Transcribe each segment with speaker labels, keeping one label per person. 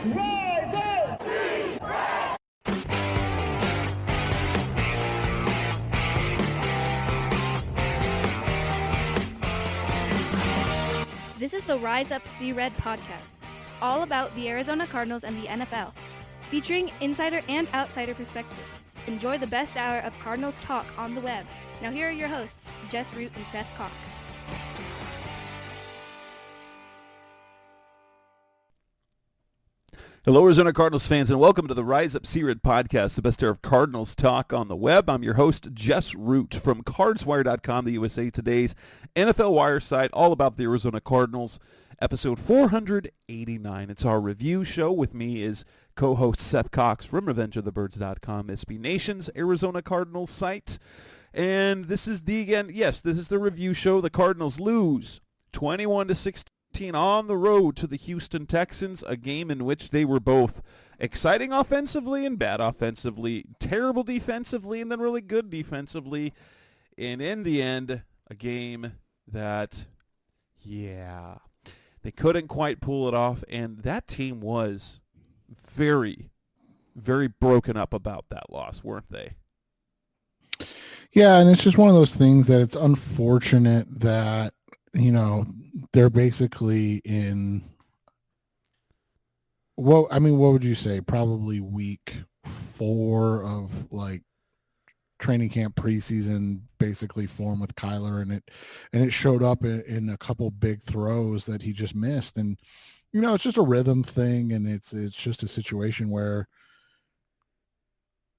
Speaker 1: Rise up!
Speaker 2: This is the Rise Up See Red podcast, all about the Arizona Cardinals and the NFL, featuring insider and outsider perspectives. Enjoy the best hour of Cardinals talk on the web. Now here are your hosts, Jess Root and Seth Cox.
Speaker 3: Hello, Arizona Cardinals fans, and welcome to the Rise Up See Red podcast, the best hour of Cardinals talk on the web. I'm your host, Jess Root, from CardsWire.com, the USA Today's NFL Wire site, all about the Arizona Cardinals, episode 489. It's our review show. With me is co-host Seth Cox from RevengeOfTheBirds.com, SB Nation's Arizona Cardinals site. And this is the review show. The Cardinals lose 21-16. On the road to the Houston Texans, a game in which they were both exciting offensively and bad offensively, terrible defensively and then really good defensively, and in the end, a game that, they couldn't quite pull it off, and that team was very, very broken up about that loss, weren't they?
Speaker 4: Yeah, and it's just one of those things that it's unfortunate that, they're basically in, what would you say? Probably week 4 of training camp preseason, basically form with Kyler, and it showed up in a couple big throws that he just missed. And, it's just a rhythm thing, and it's just a situation where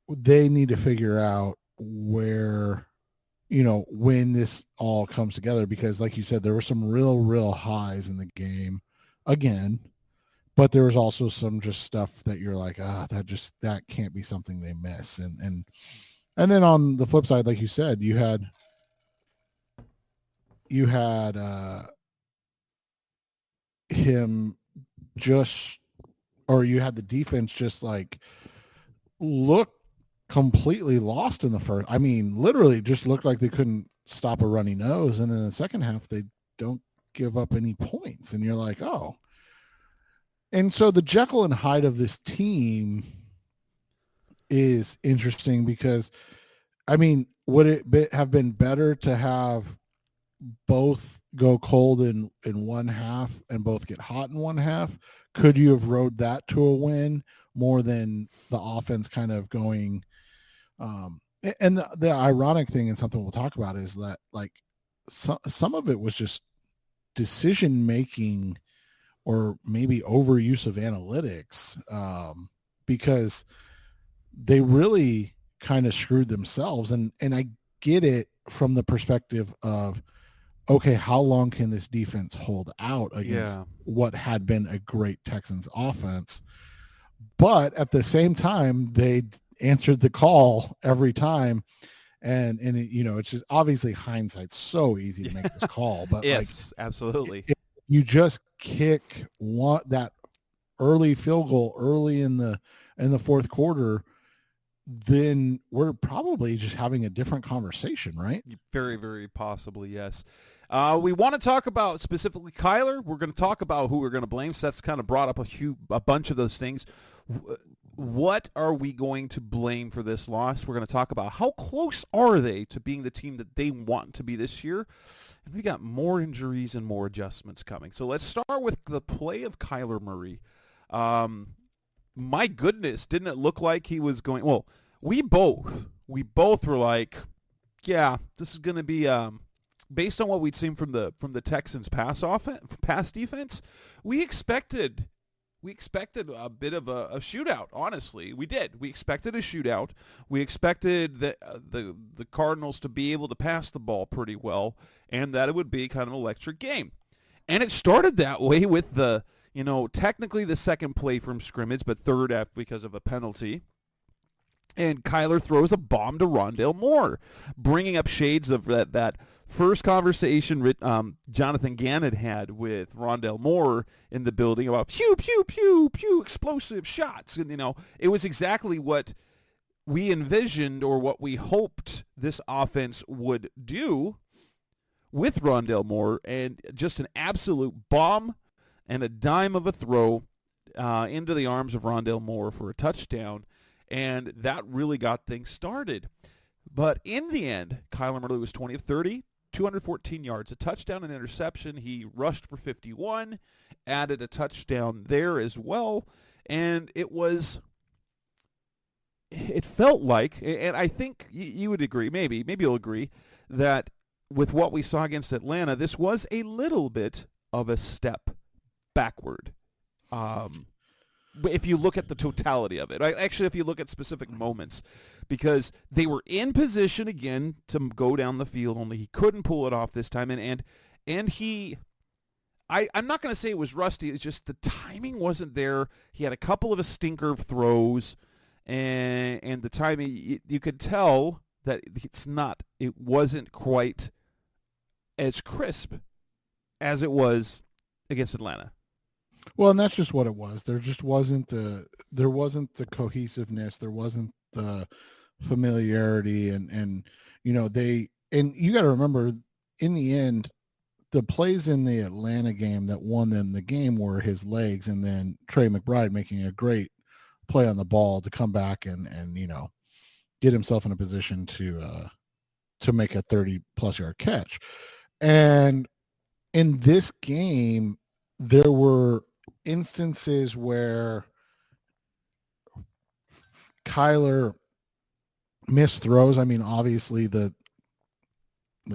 Speaker 4: they need to figure out where, when this all comes together, because like you said, there were some real highs in the game again, but there was also some just stuff that you're like, that can't be something they miss. And then on the flip side, like you said, you had him just, or you had the defense just look completely lost in the first. Literally just looked like they couldn't stop a runny nose, and then in the second half they don't give up any points, and you're like, oh. And so the Jekyll and Hyde of this team is interesting, because would it have been better to have both go cold in one half and both get hot in one half? Could you have rode that to a win more than the offense kind of going? And the ironic thing, and something we'll talk about, is that some of it was just decision making, or maybe overuse of analytics, because they really kind of screwed themselves. And I get it from the perspective of, okay, how long can this defense hold out against what had been a great Texans offense? But at the same time, they answered the call every time. And it's just, obviously hindsight's so easy to make this call, but
Speaker 3: yes, absolutely.
Speaker 4: If you just kick that early field goal early in the fourth quarter, then we're probably just having a different conversation, right?
Speaker 3: Very, very possibly, yes. We want to talk about specifically Kyler. We're going to talk about who we're going to blame. Seth's kind of brought up a bunch of those things. What are we going to blame for this loss? We're going to talk about how close are they to being the team that they want to be this year. And we got more injuries and more adjustments coming. So let's start with the play of Kyler Murray. My goodness, didn't it look like he was going? Well, we both were like, yeah, this is going to be based on what we'd seen from the Texans pass defense. We expected a bit of a shootout. Honestly, we did. We expected a shootout. We expected the Cardinals to be able to pass the ball pretty well, and that it would be kind of an electric game. And it started that way with technically the second play from scrimmage, but third because of a penalty. And Kyler throws a bomb to Rondale Moore, bringing up shades of that first conversation Jonathan Gannon had with Rondale Moore in the building about pew, pew, pew, pew, explosive shots. And, it was exactly what we envisioned, or what we hoped this offense would do with Rondale Moore, and just an absolute bomb and a dime of a throw into the arms of Rondale Moore for a touchdown, and that really got things started. But in the end, Kyler Murray was 20 of 30, 214 yards, a touchdown and interception. He rushed for 51, added a touchdown there as well, and it felt like, and I think you would agree, maybe you'll agree, that with what we saw against Atlanta, this was a little bit of a step backward. If you look at the totality of it, actually, if you look at specific moments, because they were in position again to go down the field, only he couldn't pull it off this time, and he, I'm not going to say it was rusty. It's just the timing wasn't there. He had a couple of stinker throws, and the timing, you could tell that it wasn't quite as crisp as it was against Atlanta.
Speaker 4: Well, and that's just what it was. There just wasn't the cohesiveness. There wasn't the familiarity, and you got to remember, in the end, the plays in the Atlanta game that won them the game were his legs, and then Trey McBride making a great play on the ball to come back and get himself in a position to make a 30-plus yard catch. And in this game, there were instances where Kyler missed throws. I mean, obviously the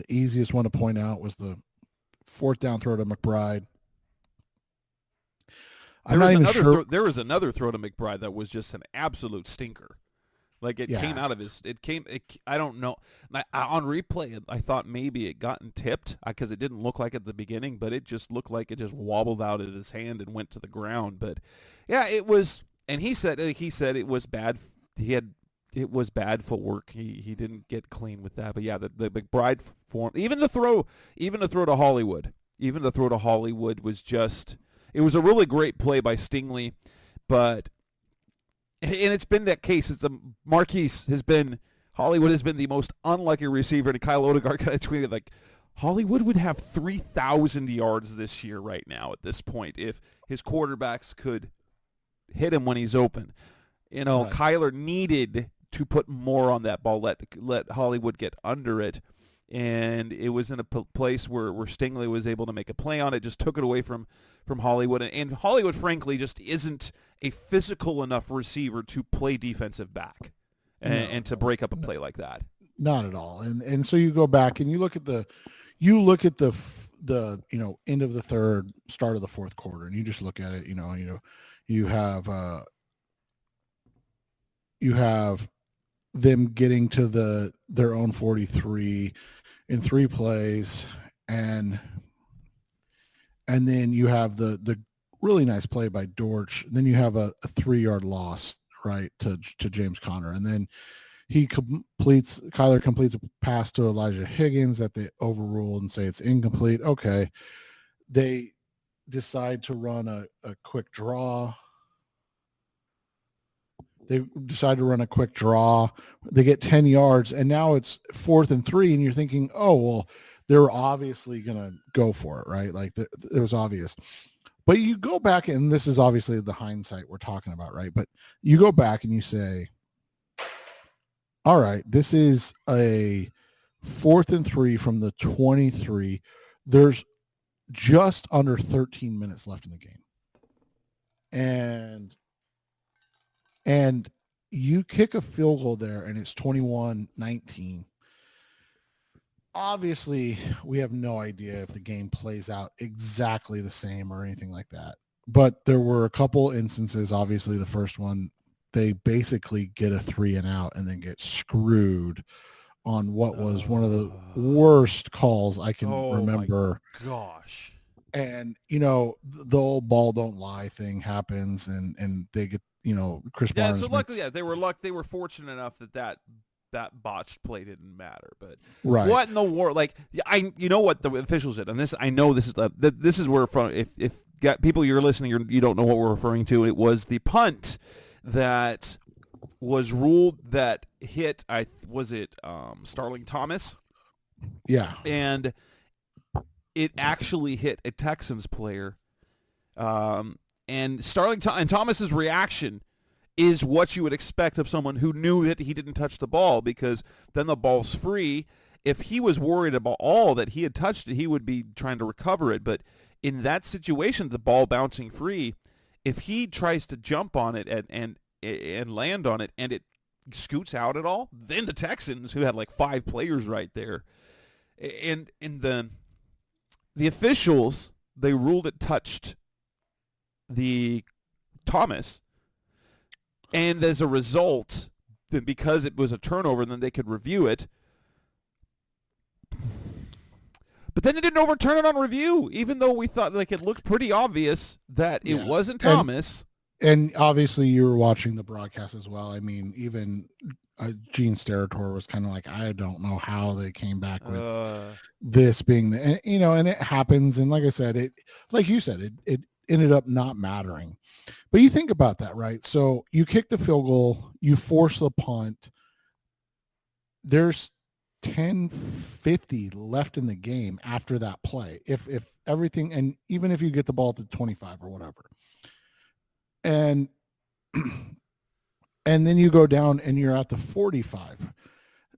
Speaker 4: easiest one to point out was the fourth down throw to McBride. I'm not even sure.
Speaker 3: There was another throw to McBride that was just an absolute stinker. Like came out of his. I don't know. On replay, I thought maybe it gotten tipped because it didn't look like at the beginning, but it just looked like it just wobbled out of his hand and went to the ground. But yeah, it was. And he said it was bad. It was bad footwork. He didn't get clean with that. But yeah, the McBride form, even the throw to Hollywood, was just. It was a really great play by Stingley, but. And it's been that case. Hollywood has been the most unlucky receiver. And Kyle Odegaard kind of tweeted like, Hollywood would have 3,000 yards this year right now at this point if his quarterbacks could hit him when he's open. Right. Kyler needed to put more on that ball, let Hollywood get under it. And it was in a place where Stingley was able to make a play on it, just took it away from Hollywood. And Hollywood, frankly, just isn't a physical enough receiver to play defensive back and to break up a play like that. Not at all.
Speaker 4: And so you go back and you look at the end of the third, start of the fourth quarter, and you just look at it. You have them getting to their own 43 in 3 plays, and then you have the really nice play by Dortch. Then you have a 3-yard loss, right, to James Conner, and then Kyler completes a pass to Elijah Higgins that they overruled and say it's incomplete. Okay, they decide to run a quick draw. They get 10 yards, and now it's 4th and 3, and you're thinking, oh, well, they're obviously going to go for it, right? Like, it was obvious. But you go back, and this is obviously the hindsight we're talking about, right? But you go back and you say, all right, this is a 4th and 3 from the 23. There's just under 13 minutes left in the game. And you kick a field goal there, and it's 21-19. Obviously, we have no idea if the game plays out exactly the same or anything like that. But there were a couple instances. Obviously, the first one, they basically get a 3 and out and then get screwed on what was one of the worst calls I can remember.
Speaker 3: My gosh.
Speaker 4: And, the old ball don't lie thing happens, and they get, Chris Barnes.
Speaker 3: Yeah, so luckily, they were fortunate enough that botched play didn't matter. But
Speaker 4: right.
Speaker 3: What in the world? Like, you know what the officials did, and this I know this is where from if people you're listening, you don't know what we're referring to. It was the punt that was ruled that hit. Starling Thomas?
Speaker 4: Yeah,
Speaker 3: and it actually hit a Texans player. and Thomas's reaction is what you would expect of someone who knew that he didn't touch the ball, because then the ball's free. If he was worried about all that he had touched it, he would be trying to recover it. But in that situation, the ball bouncing free, if he tries to jump on it and land on it and it scoots out at all, then the Texans, who had like 5 players right there, and the officials, they ruled it touched the Thomas, and as a result, then because it was a turnover, then they could review it. But then they didn't overturn it on review, even though we thought like it looked pretty obvious that it wasn't Thomas.
Speaker 4: And obviously you were watching the broadcast as well. I mean, even Gene Steratore was kind of like, I don't know how they came back with this being the, and it happens. And like I said, it ended up not mattering. But you think about that, right? So you kick the field goal, you force the punt. There's 10:50 left in the game after that play. If everything, and even if you get the ball to 25 or whatever, and then you go down and you're at the 45.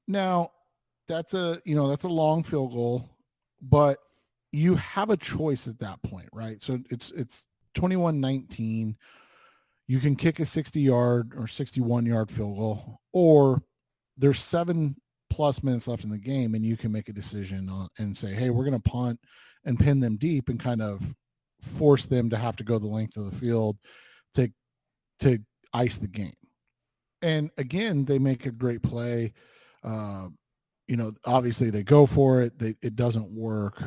Speaker 4: Now that's a long field goal, but you have a choice at that point, right? So it's 21-19. You can kick a 60-yard or 61-yard field goal, or there's 7+ minutes left in the game, and you can make a decision and say, hey, we're going to punt and pin them deep and kind of force them to have to go the length of the field to ice the game. And again, they make a great play. Obviously they go for it. It doesn't work.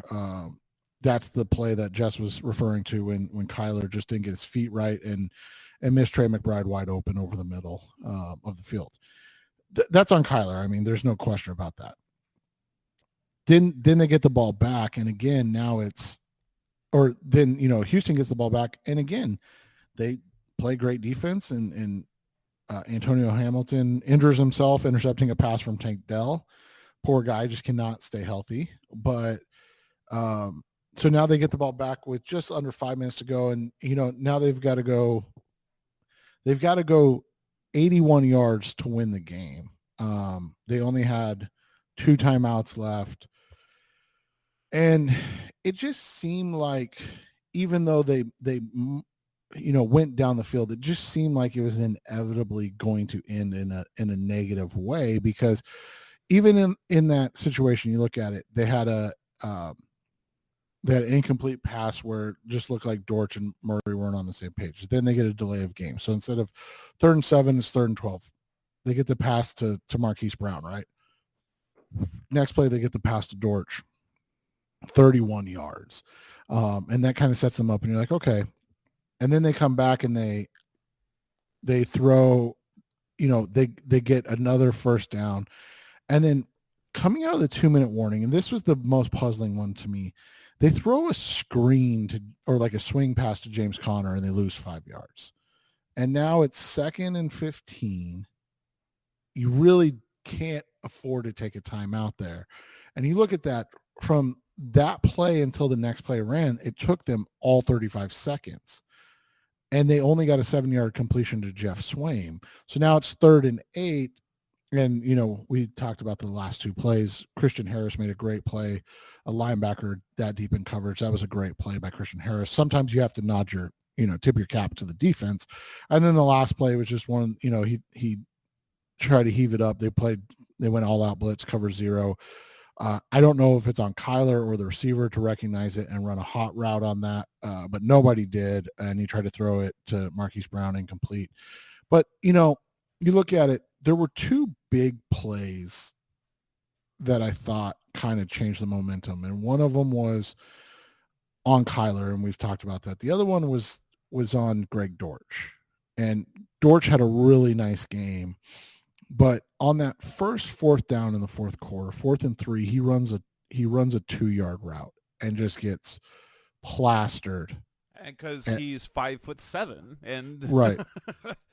Speaker 4: That's the play that Jess was referring to when Kyler just didn't get his feet right and missed Trey McBride wide open over the middle of the field. That's on Kyler. I mean, there's no question about that. Then they get the ball back, and again, Houston gets the ball back, and again, they play great defense, and Antonio Hamilton injures himself intercepting a pass from Tank Dell. Poor guy, just cannot stay healthy. But so now they get the ball back with just under 5 minutes to go, and now they've got to go 81 yards to win the game. They only had 2 timeouts left. And it just seemed like, even though they went down the field, it just seemed like it was inevitably going to end in a negative way, because even in that situation, you look at it, they had an incomplete pass where it just looked like Dortch and Murray weren't on the same page. Then they get a delay of game. So instead of 3rd and 7, it's 3rd and 12. They get the pass to Marquise Brown, right? Next play, they get the pass to Dortch, 31 yards. And that kind of sets them up, and you're like, okay. And then they come back and they throw, they get another first down. And then coming out of the 2-minute warning, and this was the most puzzling one to me, they throw a screen or like a swing pass to James Conner, and they lose 5 yards. And now it's 2nd and 15. You really can't afford to take a timeout there. And you look at that, from that play until the next play ran, it took them all 35 seconds. And they only got a 7-yard completion to Jeff Swaim. So now it's 3rd and 8. And, we talked about the last 2 plays. Christian Harris made a great play, a linebacker that deep in coverage. That was a great play by Christian Harris. Sometimes you have to nod your, tip your cap to the defense. And then the last play was just one, he tried to heave it up. They went all out blitz, cover 0. I don't know if it's on Kyler or the receiver to recognize it and run a hot route on that, but nobody did, and he tried to throw it to Marquise Brown incomplete. But, you look at it, there were 2 big plays that I thought kind of changed the momentum, and one of them was on Kyler, and we've talked about that. The other one was on Greg Dortch, and Dortch had a really nice game. But on that first 4th down in the 4th quarter, 4th and 3, he runs a 2-yard route and just gets plastered.
Speaker 3: And because he's 5'7", and
Speaker 4: right,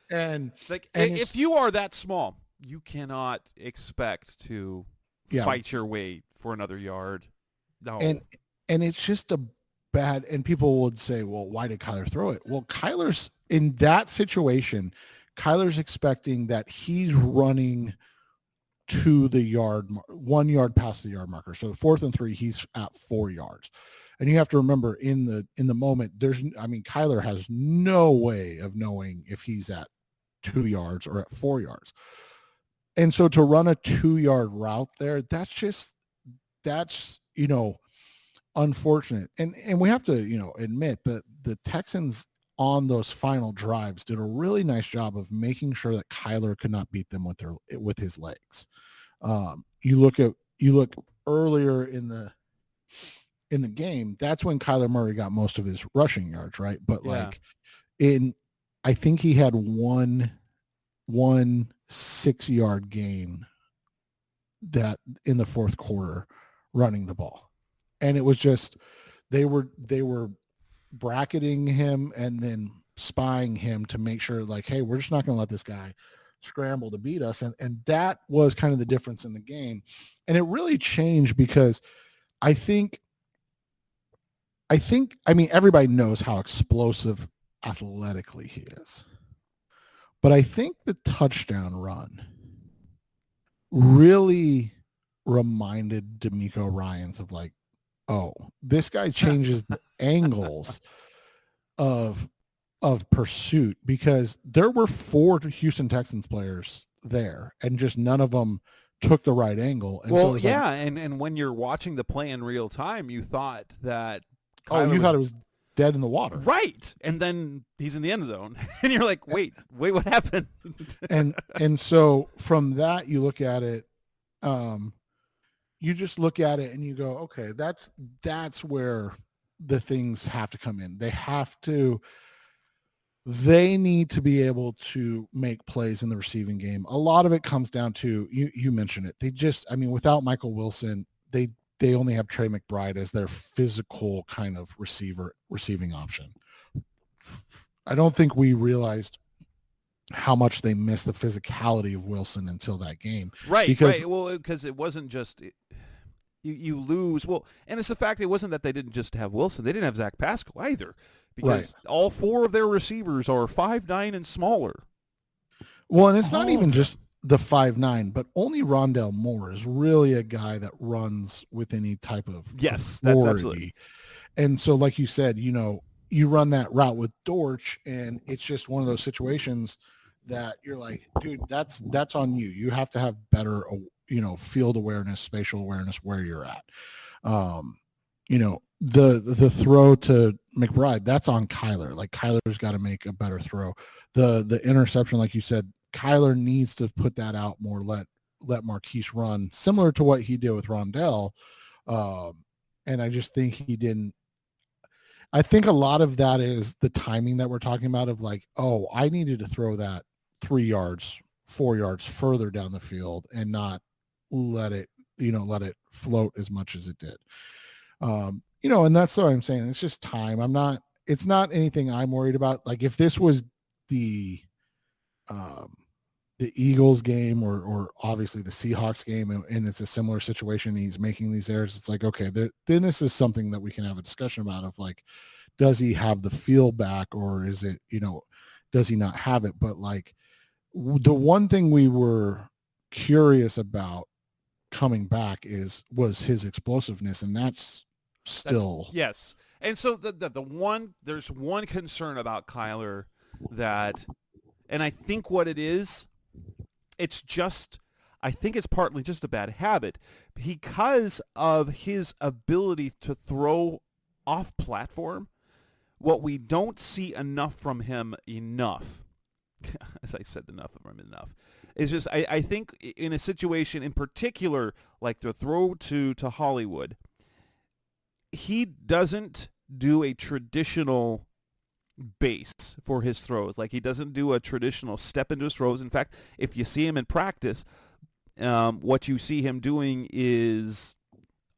Speaker 4: and
Speaker 3: if you are that small, you cannot expect to fight your way for another yard. No,
Speaker 4: and it's just bad. And people would say, well, why did Kyler throw it? Well, Kyler's in that situation. Kyler's expecting that he's running to the 1 yard past the yard marker. So 4th and 3, he's at 4 yards. And you have to remember in the moment, Kyler has no way of knowing if he's at 2 yards or at 4 yards. And so to run a 2-yard route there, that's unfortunate. And we have to, admit that the Texans on those final drives did a really nice job of making sure that Kyler could not beat them with his legs. You look earlier in the game, that's when Kyler Murray got most of his rushing yards, right? But I think he had one 6-yard gain that in the fourth quarter running the ball. And it was just, they were bracketing him and then spying him to make sure like, hey, we're just not going to let this guy scramble to beat us. And that was kind of the difference in the game. And it really changed because I mean, everybody knows how explosive athletically he is. But I think the touchdown run really reminded D'Amico Ryans of like, oh, this guy changes the angles of pursuit, because there were 4 Houston Texans players there and just none of them took the right angle. And
Speaker 3: well, and when you're watching the play in real time, you thought that
Speaker 4: thought it was dead in the water.
Speaker 3: Right. And then he's in the end zone. And you're like, wait, what happened?
Speaker 4: and so from that, you look at it, you just look at it and you go, okay, that's where the things have to come in. They need to be able to make plays in the receiving game. A lot of it comes down to, you mentioned it. Without Michael Wilson, they only have Trey McBride as their physical kind of receiving option. I don't think we realized how much they missed the physicality of Wilson until that game.
Speaker 3: Right. Well, because it wasn't just you lose. Well, and it's the fact it wasn't that they didn't just have Wilson. They didn't have Zach Pascal either, because all 4 of their receivers are 5'9" and smaller.
Speaker 4: Well, and it's not even just the 5'9", but only Rondell Moore is really a guy that runs with any type of authority.
Speaker 3: That's absolutely.
Speaker 4: And so, like you said, you run that route with Dortch, and it's just one of those situations that you're like, dude, that's on you. You have to have better, field awareness, spatial awareness where you're at. The throw to McBride, that's on Kyler. Like, Kyler's got to make a better throw. The interception, like you said, Kyler needs to put that out more, let Marquise run, similar to what he did with Rondell. And I just think he didn't. I think a lot of that is the timing that we're talking about of like, oh, I needed to throw that 3 yards, 4 yards further down the field and not let it float as much as it did. And that's what I'm saying. It's just time. It's not anything I'm worried about. Like, if this was the Eagles game or obviously the Seahawks game, and it's a similar situation, he's making these errors, it's like, okay, then this is something that we can have a discussion about of like, does he have the feel back, or is it, does he not have it? But like, the one thing we were curious about coming back was his explosiveness, and that's still
Speaker 3: yes. And so there's one concern about Kyler that, and I think what it is, I think it's partly just a bad habit because of his ability to throw off platform. What we don't see enough from him enough, as I said, enough is just, I think in a situation in particular, like the throw to Hollywood, he doesn't do a traditional base for his throws. Like, he doesn't do a traditional step into his throws. In fact, if you see him in practice, what you see him doing is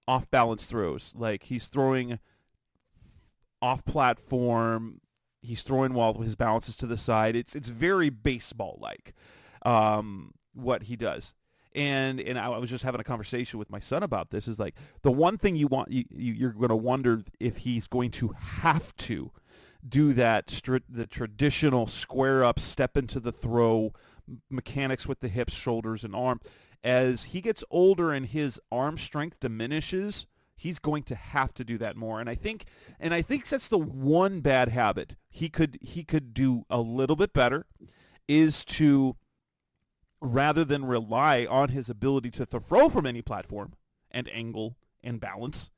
Speaker 3: off-balance throws. Like, he's throwing off-platform. He's throwing while his balance is to the side. It's very baseball-like, what he does. And I was just having a conversation with my son about this. Is like the one thing you're going to wonder if he's going to have to do that the traditional square up, step into the throw, mechanics with the hips, shoulders, and arm. As he gets older and his arm strength diminishes, he's going to have to do that more. And I think that's the one bad habit he could do a little bit better, is to, rather than rely on his ability to throw from any platform and angle and balance,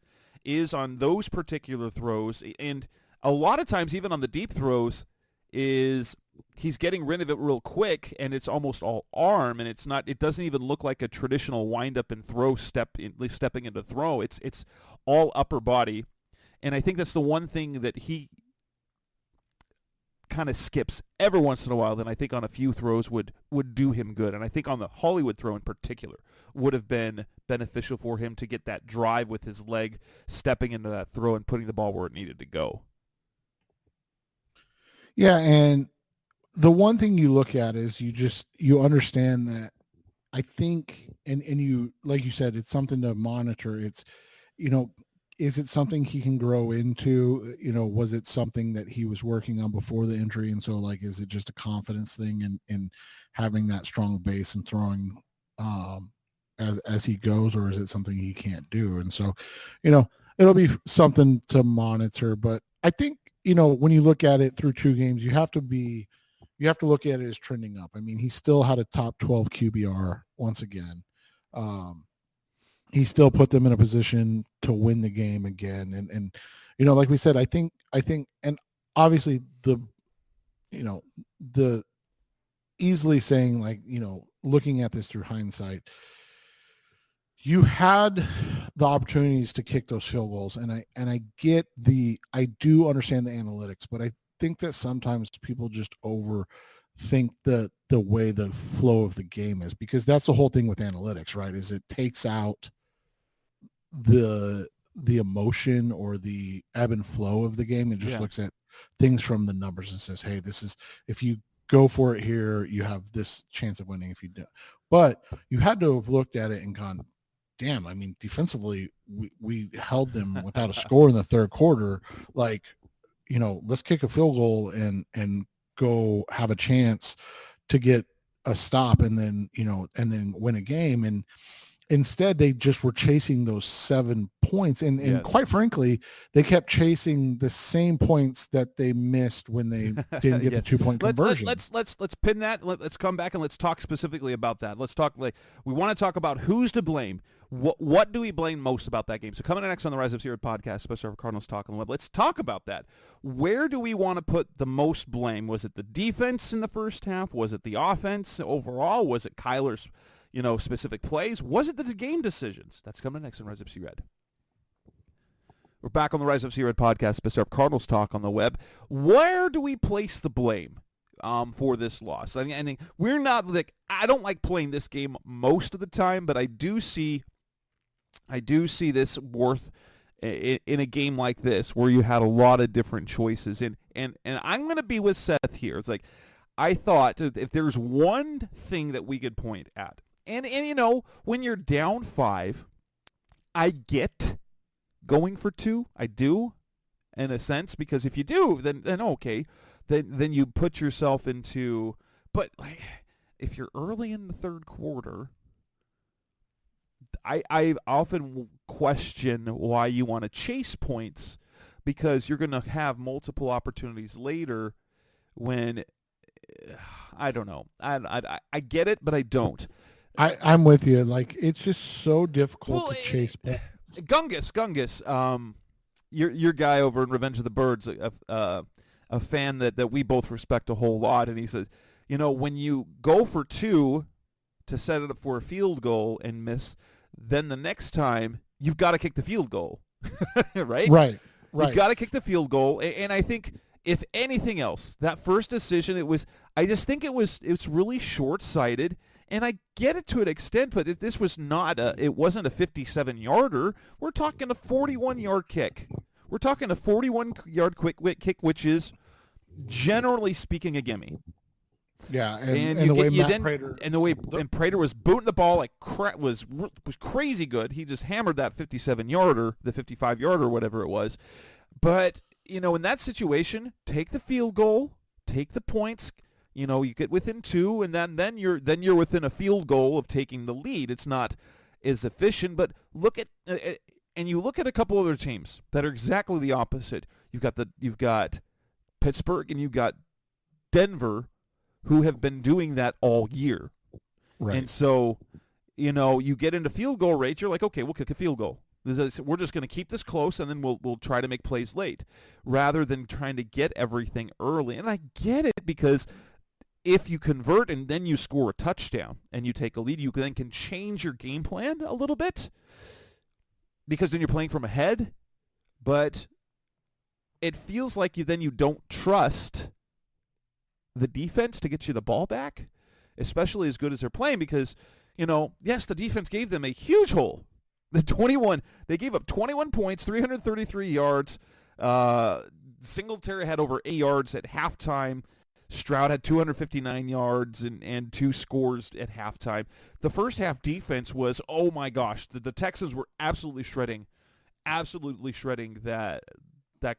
Speaker 3: is on those particular throws. And a lot of times, even on the deep throws, is he's getting rid of it real quick, and it's almost all arm, and it doesn't even look like a traditional wind up and throw stepping into throw. It's all upper body. And I think that's the one thing that he kind of skips every once in a while, then I think on a few throws would do him good. And I think on the Hollywood throw in particular would have been beneficial for him to get that drive with his leg, stepping into that throw and putting the ball where it needed to go.
Speaker 4: Yeah, and the one thing you look at is you understand that, I think, and you, like you said, it's something to monitor. It's, is it something he can grow into? Was it something that he was working on before the injury? And so, like, is it just a confidence thing in having that strong base and throwing as he goes, or is it something he can't do? And so, it'll be something to monitor. But I think, when you look at it through 2 games, you have to look at it as trending up. I mean, he still had a top 12 QBR once again. He still put them in a position to win the game again. And like we said, I think, and obviously the easily saying, like, looking at this through hindsight, you had the opportunities to kick those field goals. And I do understand the analytics, but I think that sometimes people just overthink the way the flow of the game is, because that's the whole thing with analytics, right? Is it takes out the emotion or the ebb and flow of the game and just looks at things from the numbers and says, hey, this is, if you go for it here, you have this chance of winning. If you do, but you had to have looked at it and gone, damn, I mean, defensively, we held them without a score in the third quarter. Like, let's kick a field goal and go have a chance to get a stop and then win a game. And instead, they just were chasing those 7 points. And quite frankly, they kept chasing the same points that they missed when they didn't get the 2-point conversion.
Speaker 3: Let's pin that. Let's come back and let's talk specifically about that. Let's talk, we want to talk about who's to blame. What do we blame most about that game? So coming next on the Rise of Zero podcast, special for Cardinals Talk on the Web, let's talk about that. Where do we want to put the most blame? Was it the defense in the first half? Was it the offense overall? Was it Kyler's specific plays? Was it the game decisions? That's coming next on Rise Up C-Red. We're back on the Rise Up C-Red podcast, special for Cardinals Talk on the Web. Where do we place the blame for this loss? I mean, we're not I don't like playing this game most of the time, but I do see this worth in a game like this where you had a lot of different choices. And I'm going to be with Seth here. It's like, I thought if there's one thing that we could point at, and when you're down 5, I get going for 2. I do, in a sense, because if you do, then okay, then you put yourself into. But if you're early in the third quarter, I often question why you want to chase points, because you're going to have multiple opportunities later when. I don't know. I get it, but I don't.
Speaker 4: I'm with you. Like, it's just so difficult to chase points.
Speaker 3: Gungus, your guy over in Revenge of the Birds, a fan that we both respect a whole lot, and he says, when you go for 2 to set it up for a field goal and miss, then the next time you've got to kick the field goal, right?
Speaker 4: Right.
Speaker 3: You've got to kick the field goal, and I think, if anything else, that first decision, it's really short-sighted, and I get it to an extent, but if this was it wasn't a 57-yarder. We're talking a 41-yard kick. We're talking a 41-yard quick kick, which is, generally speaking, a gimme.
Speaker 4: Yeah,
Speaker 3: And
Speaker 4: the way Matt
Speaker 3: then
Speaker 4: Prater
Speaker 3: and the way and Prater was booting the ball like was crazy good. He just hammered that 57-yarder, the 55-yarder, whatever it was. But in that situation, take the field goal, take the points. You get within 2, and then you're within a field goal of taking the lead. It's not as efficient, but look at a couple other teams that are exactly the opposite. You've got Pittsburgh and you've got Denver, who have been doing that all year.
Speaker 4: Right.
Speaker 3: And so, you get into field goal rate, you're like, okay, we'll kick a field goal. We're just going to keep this close, and then we'll try to make plays late, rather than trying to get everything early. And I get it, because if you convert and then you score a touchdown and you take a lead, you then can change your game plan a little bit, because then you're playing from ahead. But it feels like you don't trust the defense to get you the ball back, especially as good as they're playing, because, yes, the defense gave them a huge hole. They gave up 21 points, 333 yards. Singletary had over 8 yards at halftime. Stroud had 259 yards and 2 scores at halftime. The first half defense was, oh my gosh, the Texans were absolutely shredding that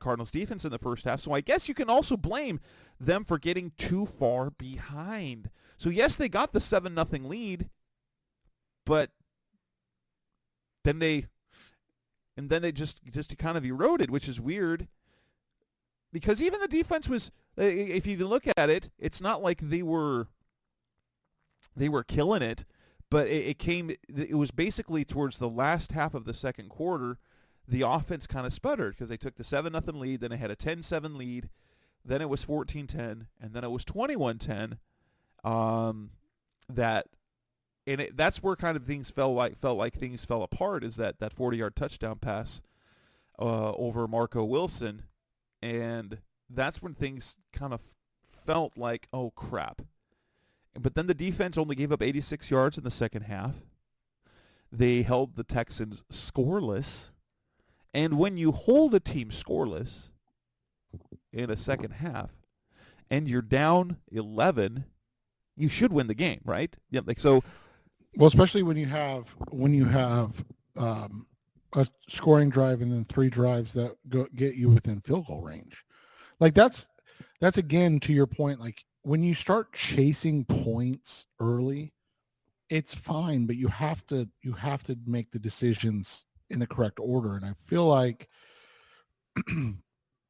Speaker 3: Cardinals defense in the first half. So I guess you can also blame them for getting too far behind. So yes, they got the 7-0 lead, but then they just kind of eroded, which is weird, because even the defense was, if you look at it, it's not like they were killing it, but it was basically towards the last half of the second quarter, the offense kind of sputtered, because they took the 7-0 lead, then they had a 10-7 lead, then it was 14-10, and then it was 21-10. That's where kind of things felt like things fell apart, is that 40-yard touchdown pass over Marco Wilson, and that's when things kind of felt like, oh crap. But then the defense only gave up 86 yards in the second half. They held the Texans scoreless. And when you hold a team scoreless in a second half and you're down 11, you should win the game, right? Yeah, so.
Speaker 4: Well, especially when you have a scoring drive and then 3 drives that get you within field goal range. Like that's again, to your point, like when you start chasing points early, it's fine, but you have to make the decisions in the correct order. And I feel like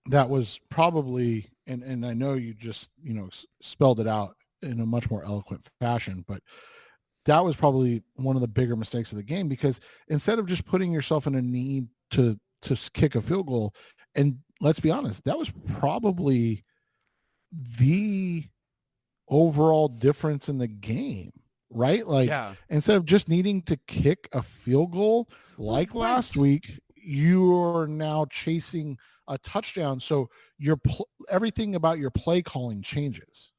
Speaker 4: that was probably, and I know you just, spelled it out in a much more eloquent fashion, but that was probably one of the bigger mistakes of the game, because instead of just putting yourself in a need to kick a field goal, and let's be honest, that was probably the overall difference in the game, right? Like,
Speaker 3: yeah.
Speaker 4: Instead of just needing to kick a field goal like last week, you're now chasing a touchdown. So everything about your play calling changes.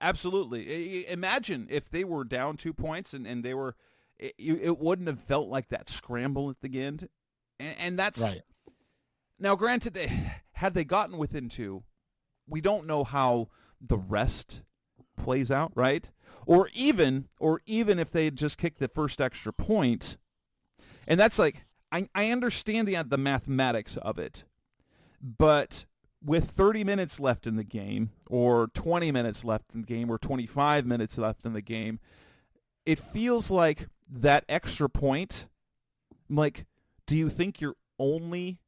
Speaker 3: Absolutely. Imagine if they were down 2 points and they were, it wouldn't have felt like that scramble at the end. And that's
Speaker 4: right.
Speaker 3: Now, granted, had they gotten within 2, we don't know how the rest plays out, right? Or even if they had just kicked the first extra point. And that's like, I understand the mathematics of it, but with 30 minutes left in the game, or 20 minutes left in the game, or 25 minutes left in the game, it feels like that extra point, like, do you think you're only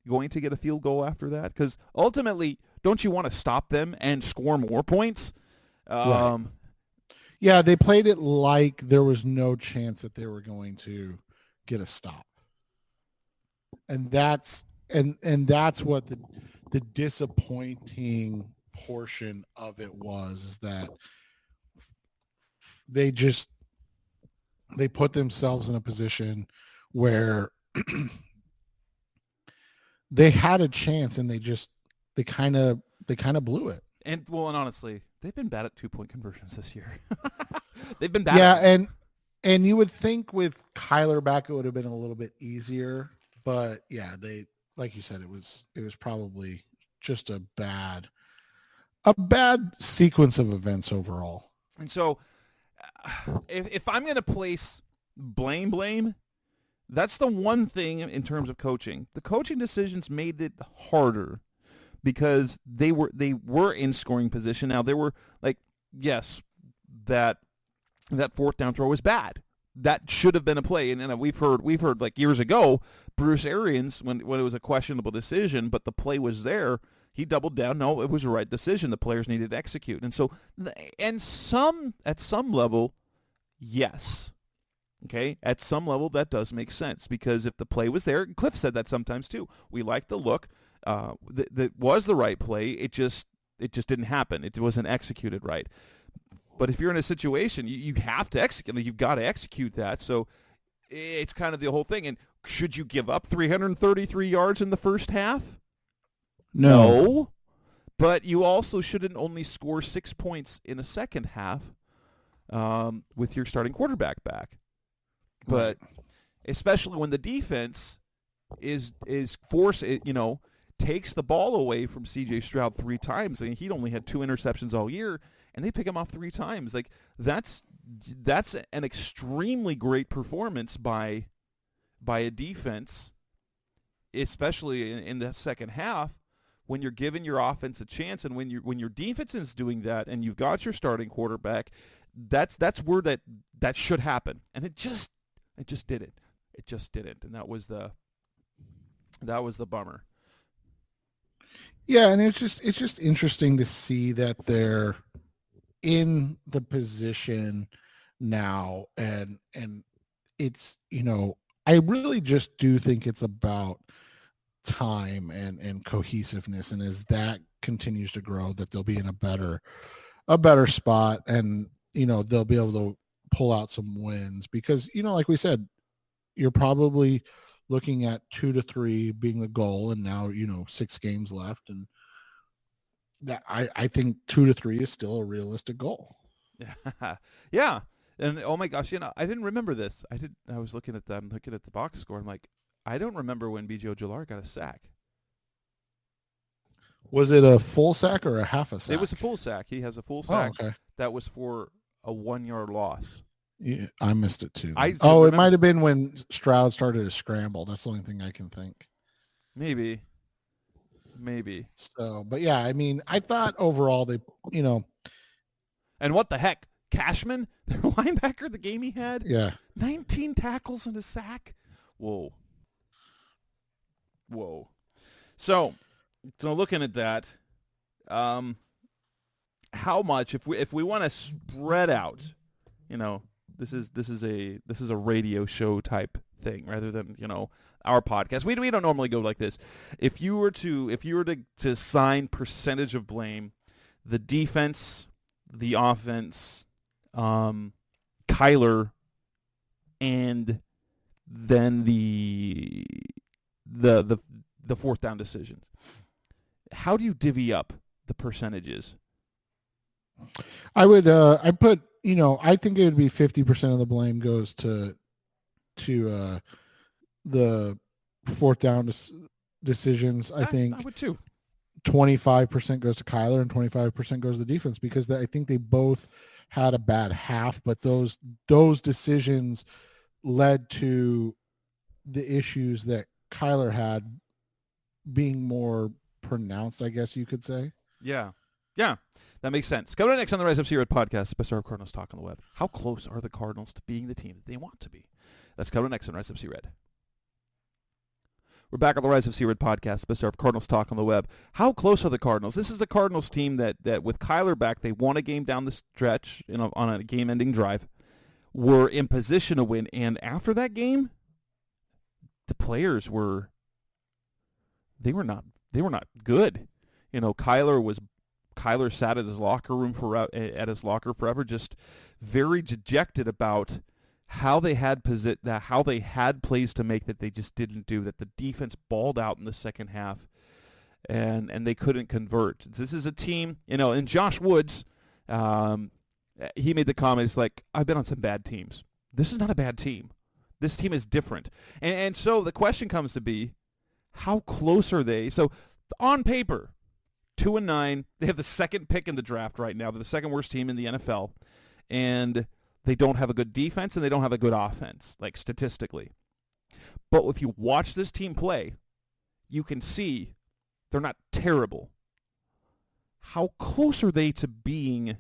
Speaker 3: going to get a field goal after that? Because ultimately, don't you want to stop them and score more points?
Speaker 4: Right. Yeah, they played it like there was no chance that they were going to get a stop. And that's what the disappointing portion of it was, is that they put themselves in a position where they had a chance and they kind of blew it.
Speaker 3: And honestly, they've been bad at 2-point conversions this year. They've been bad.
Speaker 4: Yeah, and you would think with Kyler back it would have been a little bit easier, but yeah, they, like you said, it was probably just a bad a bad sequence of events overall.
Speaker 3: And so if I'm going to place blame, that's the one thing in terms of coaching. The coaching decisions made it harder because they were in scoring position. Now, they were like, yes, that fourth down throw was bad. That should have been a play. And we've heard like years ago, Bruce Arians, when it was a questionable decision, but the play was there, he doubled down. No, it was the right decision. The players needed to execute. And so, at some level, yes. Okay, at some level, that does make sense because if the play was there, Cliff said that sometimes too. We liked the look. That was the right play. It just didn't happen. It wasn't executed right. But if you're in a situation, you have to execute. You've got to execute that. So it's kind of the whole thing. And should you give up 333 yards in the first half? No. But you also shouldn't only score 6 points in a second half with your starting quarterback back. But especially when the defense is takes the ball away from C.J. Stroud 3 times. I mean, he'd only had 2 interceptions all year, and they pick him off 3 times. Like that's an extremely great performance by a defense, especially in the second half when you're giving your offense a chance, and when your defense is doing that, and you've got your starting quarterback. That's where that should happen, and it just didn't. It just didn't, and that was the bummer.
Speaker 4: Yeah, and it's just interesting to see that they're in the position now, and it's, I really just do think it's about time and cohesiveness, and as that continues to grow, that they'll be in a better spot, and they'll be able to pull out some wins because, like we said, you're probably looking at 2 to 3 being the goal, and now 6 games left, and that I think 2 to 3 is still a realistic goal.
Speaker 3: Yeah. And oh my gosh, I didn't remember this. I was looking at the box score. I'm like, I don't remember when B.J. Ojulari got a sack.
Speaker 4: Was it a full sack or a half a sack?
Speaker 3: It was a full sack. He has a full sack.
Speaker 4: Oh, okay.
Speaker 3: That was for a 1-yard loss.
Speaker 4: Yeah, I missed it too.
Speaker 3: It
Speaker 4: might have been when Stroud started to scramble. That's the only thing I can think.
Speaker 3: Maybe.
Speaker 4: So, but yeah, I mean, I thought overall they,
Speaker 3: And what the heck? Cashman, their linebacker, the game he had?
Speaker 4: Yeah.
Speaker 3: 19 tackles and a sack? Whoa. So looking at that, how much, if we want to spread out, this is a radio show type thing rather than our podcast. We don't normally go like this. If you were to assign percentage of blame, the defense, the offense, Kyler, and then the fourth down decisions. How do you divvy up the percentages?
Speaker 4: I would I put I think it would be 50% of the blame goes to the fourth down decisions. I think
Speaker 3: I would too.
Speaker 4: 25% goes to Kyler and 25% goes to the defense because I think they both had a bad half, but those decisions led to the issues that Kyler had being more pronounced, I guess you could say.
Speaker 3: Yeah, that makes sense. Coming up next on the Rise Up Sea Red podcast, Best Hour of Cardinals Talk on the Web. How close are the Cardinals to being the team that they want to be? That's coming up next on Rise Up Sea Red. We're back on the Rise of Sea Red podcast, Best Hour of Cardinals Talk on the Web. How close are the Cardinals? This is a Cardinals team that with Kyler back, they won a game down the stretch on a game-ending drive, were in position to win, and after that game, the players were not good. Kyler sat at his locker room forever, just very dejected about how they had plays to make that they just didn't do, that the defense balled out in the second half, and they couldn't convert. This is a team, and Josh Woods, he made the comment, it's like, I've been on some bad teams. This is not a bad team. This team is different. And so the question comes to be, how close are they? So on paper, 2-9. They have the second pick in the draft right now. They're the second worst team in the NFL, and they don't have a good defense and they don't have a good offense, like statistically. But if you watch this team play, you can see they're not terrible. How close are they to being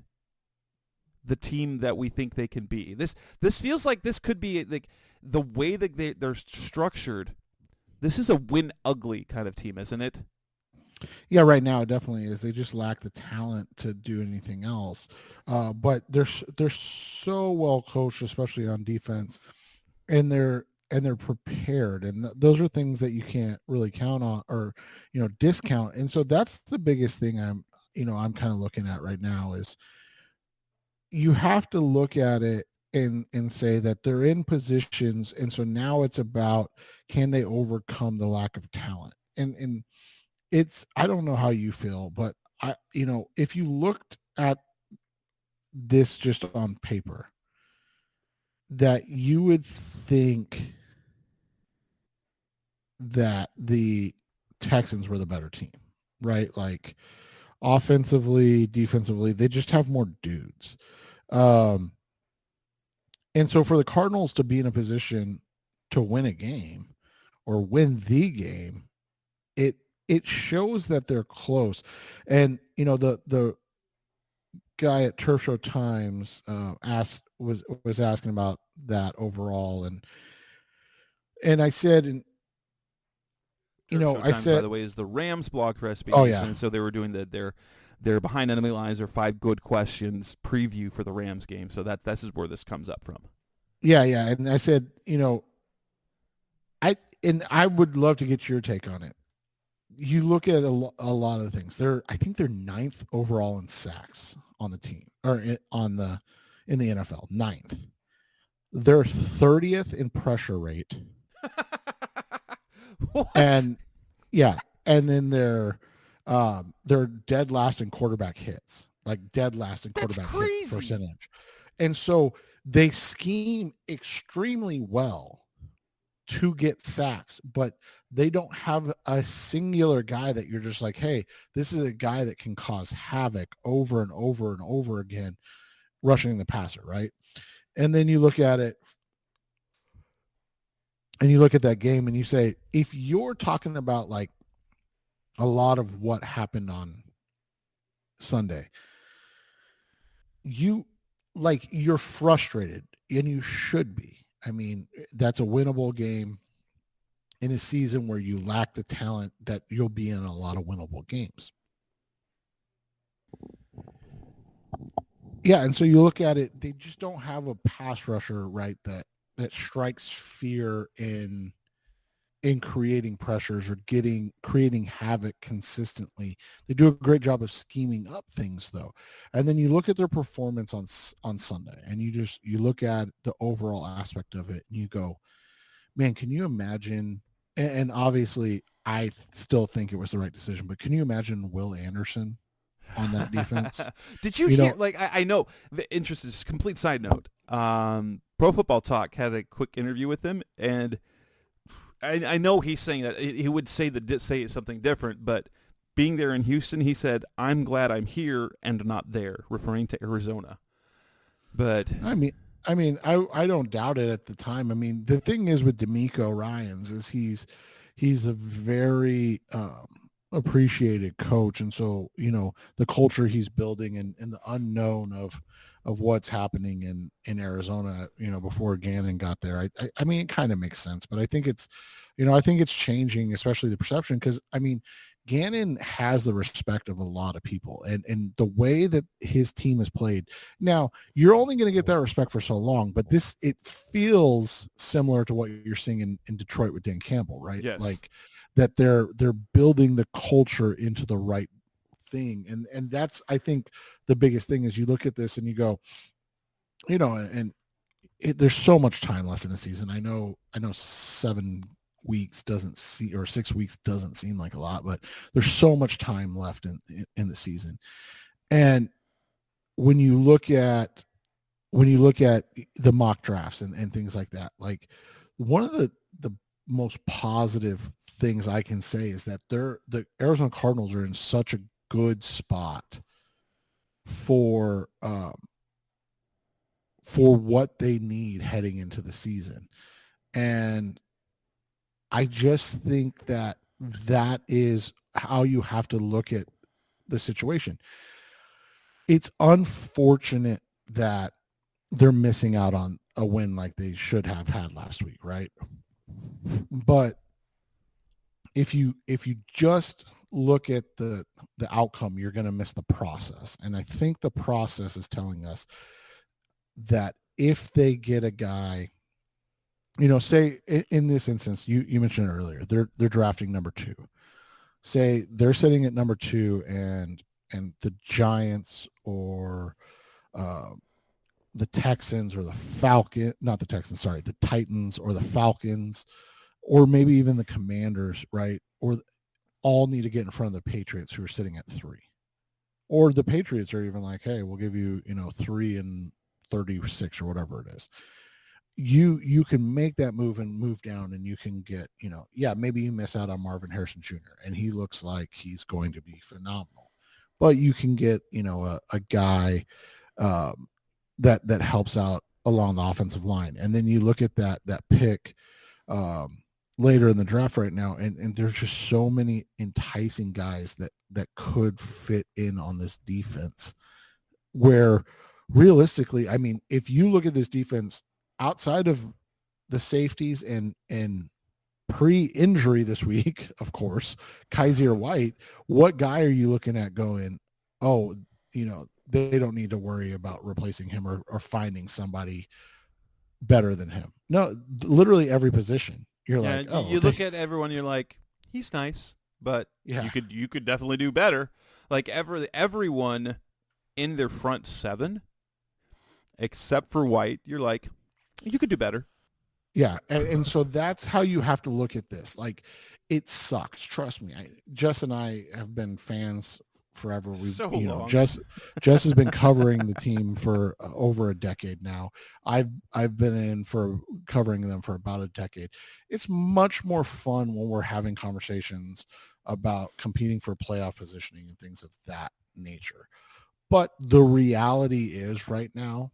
Speaker 3: the team that we think they can be? This feels like this could be like the way that they're structured. This is a win ugly kind of team, isn't it?
Speaker 4: Yeah, right now it definitely is. They just lack the talent to do anything else. But they're so well coached, especially on defense, and they're prepared, and those are things that you can't really count on or discount. And so that's the biggest thing I'm kind of looking at right now is you have to look at it and say that they're in positions, and so now it's about, can they overcome the lack of talent? And it's, I don't know how you feel, but if you looked at this just on paper, that you would think that the Texans were the better team, right? Like offensively, defensively, they just have more dudes. And so for the Cardinals to be in a position to win a game or win the game, it shows that they're close. And the guy at Turf Show Times was asking about that overall, and I said, and
Speaker 3: I said, by the way, is the Rams blog for SB.
Speaker 4: Oh yeah,
Speaker 3: and so they were doing their behind enemy lines or 5 good questions preview for the Rams game. So this is where this comes up from.
Speaker 4: Yeah, and I said, I would love to get your take on it. You look at a lot of things. I think they're 9th overall in sacks on the team, or in the NFL, 9th. They're 30th in pressure rate.
Speaker 3: What?
Speaker 4: And then they're dead last in quarterback hits, like dead last in quarterback hit percentage. And so they scheme extremely well to get sacks, but they don't have a singular guy that you're just like, hey, this is a guy that can cause havoc over and over and over again, rushing the passer, right? And then you look at it, and you look at that game and you say, if you're talking about like a lot of what happened on Sunday, you're frustrated, and you should be. I mean, that's a winnable game in a season where you lack the talent that you'll be in a lot of winnable games. Yeah, and so you look at it, they just don't have a pass rusher, right, that strikes fear in creating pressures or creating havoc consistently. They do a great job of scheming up things, though. And then you look at their performance on Sunday, and you look at the overall aspect of it, and you go, man, can you imagine? And obviously, I still think it was the right decision, but can you imagine Will Anderson on that defense?
Speaker 3: Did you hear? I know. The interest is complete side note. Pro Football Talk had a quick interview with him, and I know he's saying that he would say something different, but being there in Houston, he said, "I'm glad I'm here and not there," referring to Arizona. But
Speaker 4: I mean, I don't doubt it at the time. I mean, the thing is with D'Amico Ryans is he's a very appreciated coach, and so the culture he's building and the unknown of what's happening in Arizona, before Gannon got there. I mean, it kind of makes sense, but I think it's changing, especially the perception, because I mean, Gannon has the respect of a lot of people, and the way that his team has played. Now, you're only going to get that respect for so long, but it feels similar to what you're seeing in Detroit with Dan Campbell, right?
Speaker 3: Yes.
Speaker 4: Like that they're building the culture into the right thing. And that's, I think, the biggest thing is you look at this and you go, there's so much time left in the season. I know 7 weeks doesn't seem, or 6 weeks doesn't seem like a lot, but there's so much time left in the season. And when you look at the mock drafts and things like that, like one of the most positive things I can say is that the Arizona Cardinals are in such a good spot for what they need heading into the season. And I just think that is how you have to look at the situation. It's unfortunate that they're missing out on a win like they should have had last week, right? But if you just look at the outcome, you're going to miss the process. And I think the process is telling us that if they get a guy, say in this instance, you mentioned it earlier, they're drafting number 2. Say they're sitting at number 2 and the Giants or the Texans or the the Titans or the Falcons, or maybe even the Commanders, right? Or all need to get in front of the Patriots, who are sitting at 3. Or the Patriots are even like, hey, we'll give you, 3 and 36 or whatever it is. You can make that move and move down, and you can get, maybe you miss out on Marvin Harrison Jr. and he looks like he's going to be phenomenal. But you can get, a guy that helps out along the offensive line. And then you look at that pick later in the draft right now, and there's just so many enticing guys that could fit in on this defense, where realistically, I mean, if you look at this defense outside of the safeties and pre-injury this week, of course, Kaiser White, what guy are you looking at going, oh, they don't need to worry about replacing him or finding somebody better than him? No, literally every position. You're like, oh,
Speaker 3: you look at everyone, you're like, he's nice, but you could definitely do better. Like everyone in their front 7, except for White, you're like, you could do better.
Speaker 4: Yeah, and so that's how you have to look at this. Like, it sucks. Trust me. Jess and I have been fans forever.
Speaker 3: Long.
Speaker 4: Jess has been covering the team for over a decade now. I've been in for covering them for about a decade. It's much more fun when we're having conversations about competing for playoff positioning and things of that nature. But the reality is right now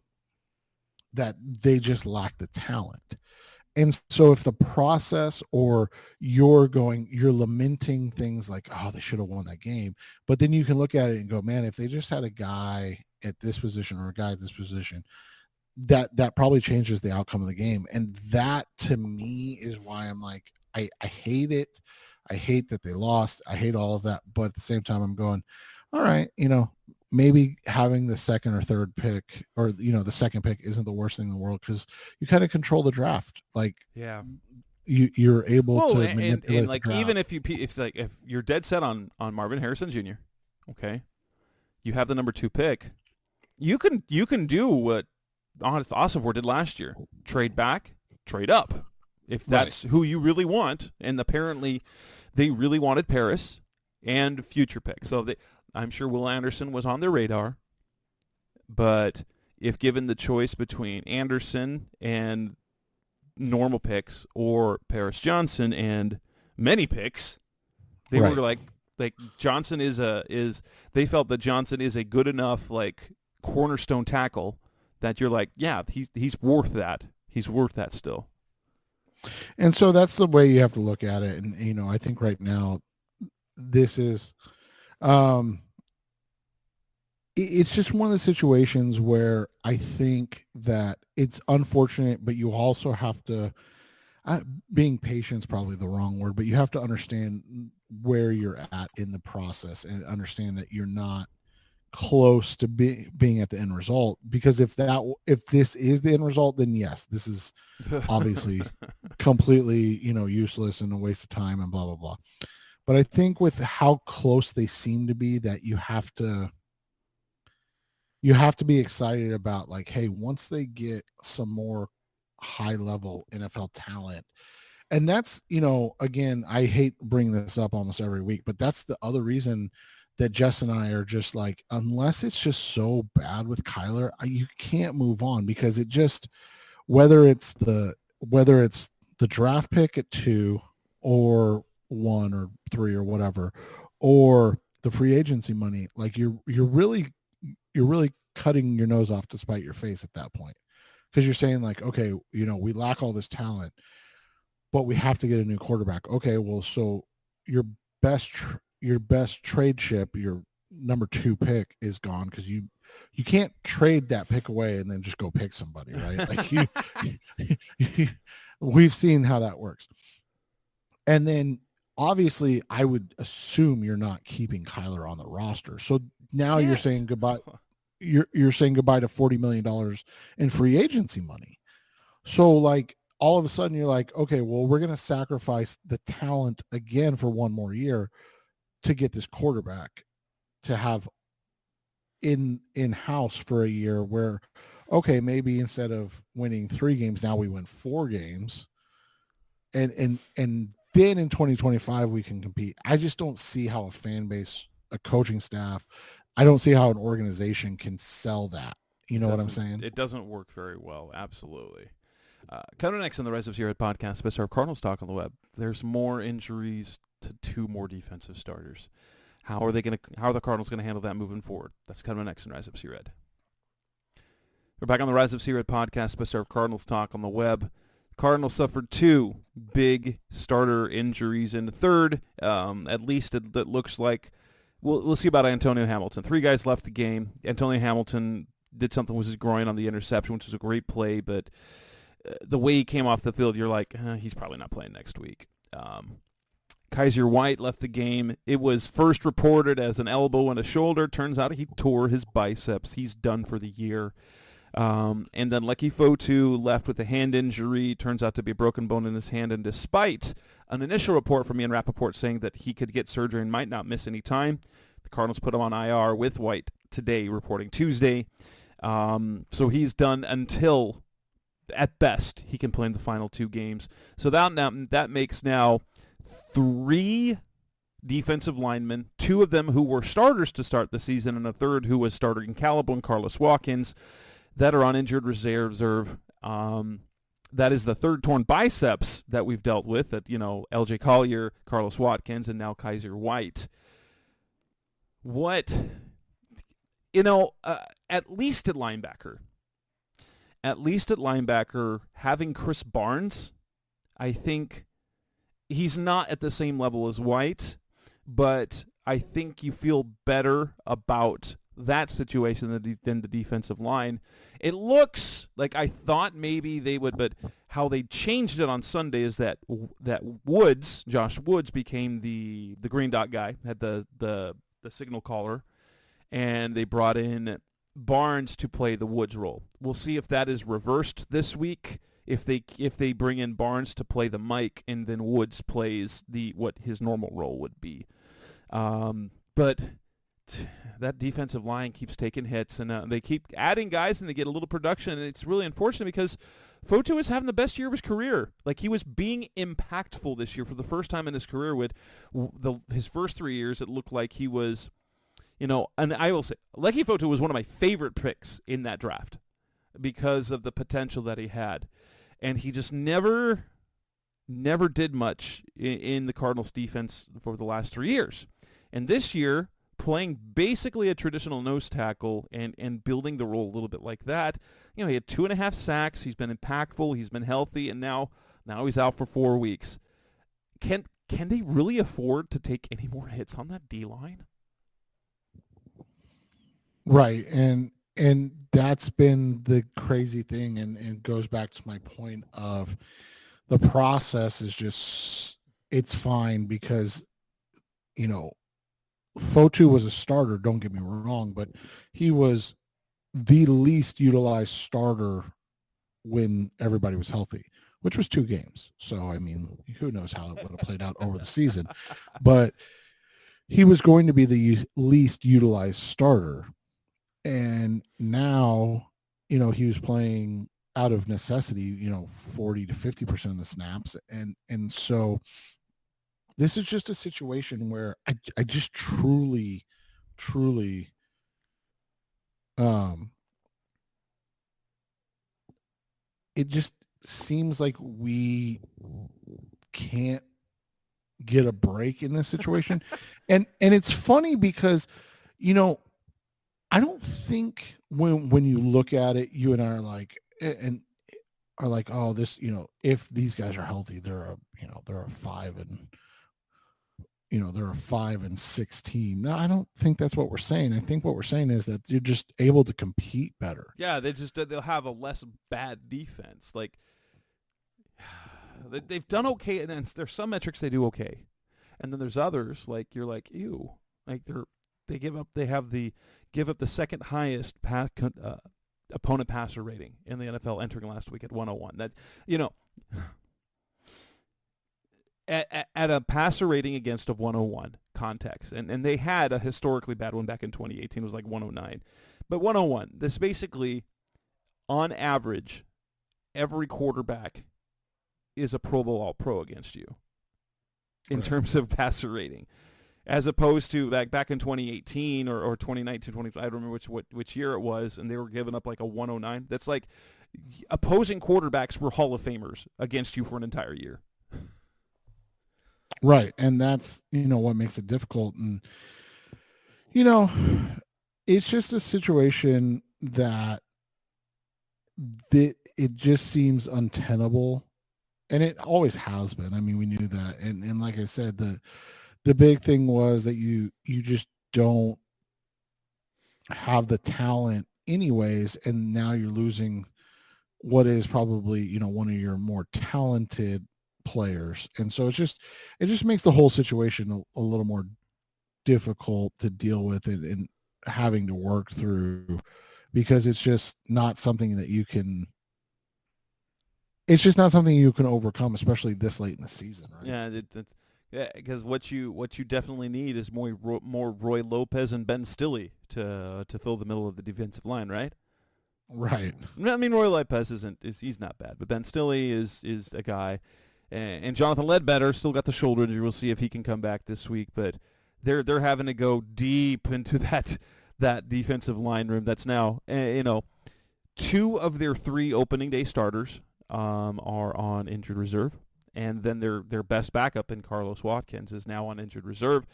Speaker 4: that they just lack the talent. And so if the process, or you're lamenting things like, oh, they should have won that game, but then you can look at it and go, man, if they just had a guy at this position or a guy at this position, that probably changes the outcome of the game. And that, to me, is why I'm like, I hate it. I hate that they lost. I hate all of that. But at the same time, I'm going, all right, maybe having the second or third pick, or the second pick, isn't the worst thing in the world, because you kind of control the draft. Like, you're able to manipulate
Speaker 3: and like
Speaker 4: the draft.
Speaker 3: Even if you're dead set on Marvin Harrison Jr., okay, you have the number 2 pick, you can do what Ossenfort did last year: trade back, trade up, if that's who you really want. And apparently, they really wanted Paris and future picks, so I'm sure Will Anderson was on their radar, but if given the choice between Anderson and normal picks or Paris Johnson and many picks, they were like Johnson they felt that Johnson is a good enough cornerstone tackle that you're like, yeah, he's worth that. He's worth that still.
Speaker 4: And so that's the way you have to look at it. And I think right now this is it's just one of the situations where I think that it's unfortunate, but you also have to, being patient is probably the wrong word, but you have to understand where you're at in the process and understand that you're not close to being at the end result. Because if this is the end result, then yes, this is obviously completely, useless and a waste of time and blah, blah, blah. But I think with how close they seem to be, that you have to be excited about, like, hey, once they get some more high level NFL talent. And that's, again, I hate bringing this up almost every week, but that's the other reason that Jess and I are just like, unless it's just so bad with Kyler, you can't move on, because it just, whether it's the draft pick at 2 or 1 or 3 or whatever, or the free agency money, like you're really cutting your nose off to spite your face at that point, because you're saying like, okay, we lack all this talent, but we have to get a new quarterback. Okay, well, so your best trade chip, your number 2 pick, is gone, because you can't trade that pick away and then just go pick somebody, right? Like we've seen how that works. And then obviously I would assume you're not keeping Kyler on the roster. So now you're saying goodbye. You're saying goodbye to $40 million in free agency money. So like all of a sudden you're like, okay, well, we're going to sacrifice the talent again for one more year to get this quarterback to have in-house for a year, where, okay, maybe instead of winning 3 games, now we win 4 games. And then in 2025 we can compete. I just don't see how a fan base, a coaching staff, I don't see how an organization can sell that. You know what I'm saying?
Speaker 3: It doesn't work very well. Absolutely. Coming next on the Rise of Zero podcast, best of Cardinals talk on the web. There's more injuries to 2 more defensive starters. How are the Cardinals going to handle that moving forward? That's coming next in Rise of Red. We're back on the Rise of Red podcast, best of Cardinals talk on the web. Cardinals suffered 2 big starter injuries in the third. At least it looks like. We'll see about Antonio Hamilton. 3 guys left the game. Antonio Hamilton did something with his groin on the interception, which was a great play, but the way he came off the field, you're like, he's probably not playing next week. Kaiser White left the game. It was first reported as an elbow and a shoulder. Turns out he tore his biceps. He's done for the year. And then Lecky Fotu left with a hand injury. Turns out to be a broken bone in his hand, and despite an initial report from Ian Rappaport saying that he could get surgery and might not miss any time, the Cardinals put him on IR with White today, reporting Tuesday. So he's done until, at best, he can play in the final 2 games. So that makes now 3 defensive linemen, 2 of them who were starters to start the season, and a third who was starter in Caliban, Carlos Watkins, that are on injured reserve. That is the third torn biceps that we've dealt with, that, L.J. Collier, Carlos Watkins, and now Kaiser White. What, at least at linebacker, having Chris Barnes, I think he's not at the same level as White, but I think you feel better about that situation than the defensive line. It looks like I thought maybe they would, but how they changed it on Sunday is that Josh Woods became the green dot guy, had the signal caller, and they brought in Barnes to play the Woods role. We'll see if that is reversed this week. If they bring in Barnes to play the mic, and then Woods plays what his normal role would be. But that defensive line keeps taking hits, and they keep adding guys, and they get a little production, and it's really unfortunate because Fotu is having the best year of his career. Like, he was being impactful this year for the first time in his career. With his first 3 years, it looked like he was, and I will say, Lecky Fotu was one of my favorite picks in that draft because of the potential that he had. And he just never did much in the Cardinals defense for the last 3 years. And this year, playing basically a traditional nose tackle and building the role a little bit like that, he had 2.5 sacks. He's been impactful. He's been healthy, and now he's out for 4 weeks. Can they really afford to take any more hits on that D-line?
Speaker 4: Right, and that's been the crazy thing, and goes back to my point of the process is just, it's fine because, Fotu was a starter, don't get me wrong, but he was the least utilized starter when everybody was healthy, which was 2 games. So, I mean, who knows how it would have played out over the season. But he was going to be the least utilized starter. And now, he was playing out of necessity, 40 to 50% of the snaps. And so this is just a situation where I just truly, it just seems like we can't get a break in this situation. and it's funny because, you know, I don't think when you look at it, you and I are like, oh, this, you know, if these guys are healthy, they're a 5-6 team. No, I don't think that's what we're saying. I think what we're saying is that you're just able to compete better.
Speaker 3: Yeah, they'll have a less bad defense. Like they've done okay, and then there's some metrics they do okay, and then there's others like you're like, ew, like they give up the second highest opponent passer rating in the NFL entering last week at 101. That, you know, at a passer rating against of 101 context, and they had a historically bad one back in 2018. It was like 109, but 101. This basically, on average, every quarterback is a Pro Bowl All-Pro against you in terms of passer rating, as opposed to back in 2018 or 2019, 20. I don't remember which year it was, and they were giving up like a 109. That's like opposing quarterbacks were Hall of Famers against you for an entire year.
Speaker 4: Right, and that's, you know, what makes it difficult. And, you know, it's just a situation that it just seems untenable, and it always has been. I mean, we knew that, and like I said, the big thing was that you just don't have the talent anyways, and now you're losing what is probably, you know, one of your more talented players. And so it just makes the whole situation a little more difficult to deal with and having to work through, because it's just not something that you can overcome, especially this late in the season, right?
Speaker 3: Yeah, because what you definitely need is more Roy Lopez and Ben Stille to fill the middle of the defensive line, right?
Speaker 4: Right.
Speaker 3: I mean, Roy Lopez he's not bad, but Ben Stille is a guy. And Jonathan Ledbetter still got the shoulder injury. We'll see if he can come back this week. But they're having to go deep into that defensive line room. That's now, you know, 2 of their 3 opening day starters are on injured reserve, and then their best backup in Carlos Watkins is now on injured reserve.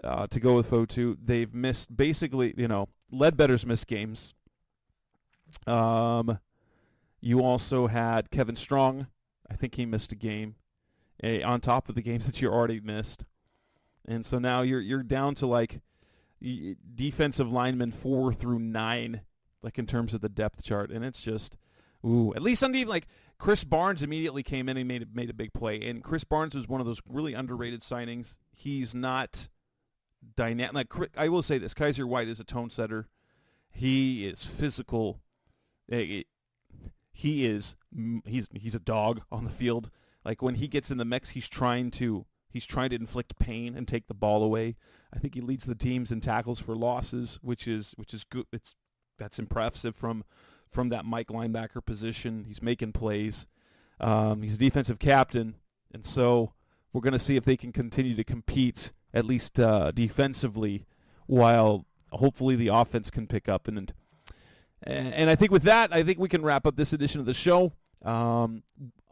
Speaker 3: To go with Fotu, they've missed basically, you know, Ledbetter's missed games. You also had Kevin Strong. I think he missed a game on top of the games that you already missed. And so now you're down to like defensive linemen 4 through 9, like in terms of the depth chart. And it's just, at least on even like Chris Barnes immediately came in and made a big play. And Chris Barnes was one of those really underrated signings. He's not dynamic. Like, I will say this, Kaiser White is a tone setter. He is physical. He's a dog on the field. Like when he gets in the mix, he's trying to inflict pain and take the ball away. I think he leads the teams in tackles for losses, which is good. That's impressive from that Mike linebacker position. He's making plays. He's a defensive captain, and so we're going to see if they can continue to compete at least defensively, while hopefully the offense can pick up. And I think with that, I think we can wrap up this edition of the show.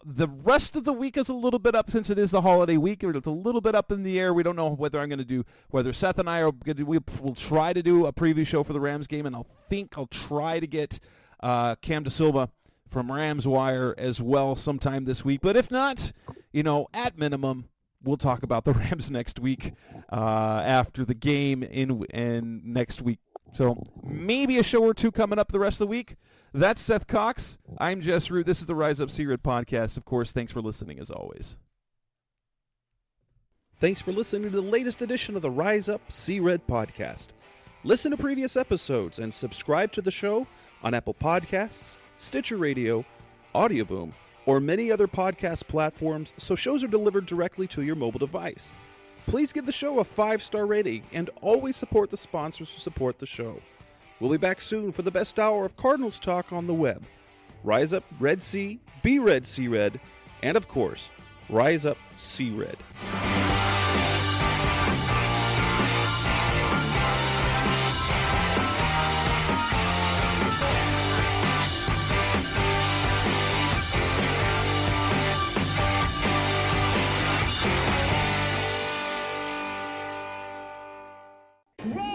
Speaker 3: The rest of the week is a little bit up since it is the holiday week. It's a little bit up in the air. We don't know whether Seth and I are going to we'll try to do a preview show for the Rams game, and I'll try to get Cam DeSilva from Rams Wire as well sometime this week. But if not, you know, at minimum, we'll talk about the Rams next week after the game in next week. So maybe a show or 2 coming up the rest of the week. That's Seth Cox. I'm Jess Root. This is the Rise Up See Red podcast. Of course, thanks for listening as always.
Speaker 1: Thanks for listening to the latest edition of the Rise Up See Red podcast. Listen to previous episodes and subscribe to the show on Apple Podcasts, Stitcher Radio, Audioboom, or many other podcast platforms so shows are delivered directly to your mobile device. Please give the show a 5-star rating and always support the sponsors who support the show. We'll be back soon for the best hour of Cardinals talk on the web. Rise up, Red Sea, be Red, See Red, and of course, Rise Up, See Red.
Speaker 5: Roll!